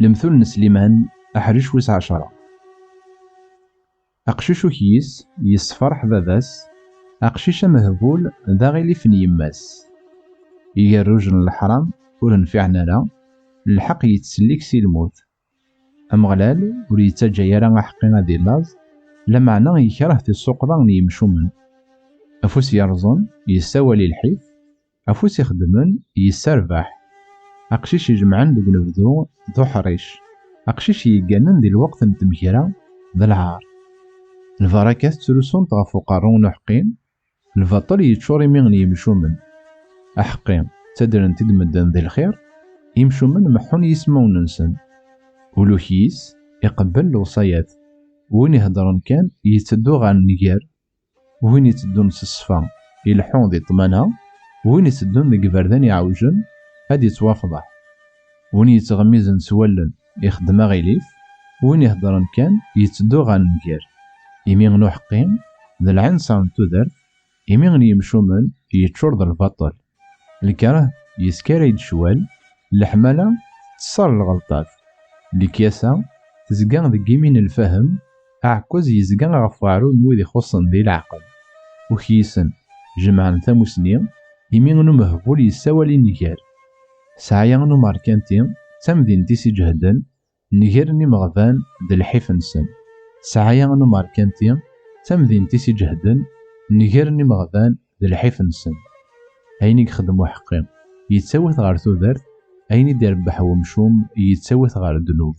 المثل نسليمان أحرش ويس 10. أقشيش وكيس يصفرح باباس، أقشيش مهبول ذا غيليف يماس. يجروج الحرام ور نفعنا لا، الحق يتسليك سي الموت. أمغلال ور يتاجا يرا حقي غادي لاز، لا معنى يكره في السوق ضان يمشومن. أفوس يرزن يساولي الحيف، أفوس يخدمن يسربح. أقشيش يجمعن دوك نبدو ذو حريش، أقشيش يقانن دي الوقت نتمكرا ذا العار. الفراكات تلوسون تغفو قارون وحقين، الفطر يتشوري ميغن يمشومن. أحقين تدرن تدمدن ذي الخير، يمشومن محون يسمون نسن. ولوكيس يقبل الوصايات، وين يهدرن كان يتدو غا النيار، وين يتدون سصفا يلحون ذي طمانها، وين يتدون ذي قبردان يعوجن هاد يتوافضح. وين يتغميزن سوالن يخدم غيليف، وين يهدرن كان يتدو غا النيار. يميغنو حقين ذا العنصر تودر، يميغن يمشومن يتشور ذا البطل. الكره يسكاريد شوال، الحمالة تصار الغلطات. الكياسة تزقان ذي يمين الفهم، أعكوز يزقان غفارو نوذي خصن ذي العقل. وكيسن جمعان ثاموسنين يميغنو مهبول يساولي نيجار. سعيانو ماركانتين تمدين تيسي جهدن، نيجارني مغفان ذي الحيفنسن. سعيانو ماركانتين تمدين تيسي جهدن، نيجارني مغفان ذي الحيفنسن. أين يخدمو حقين يتساوث غار تودرت، أين يدير بحو مشوم يتساوث غار الذنوب.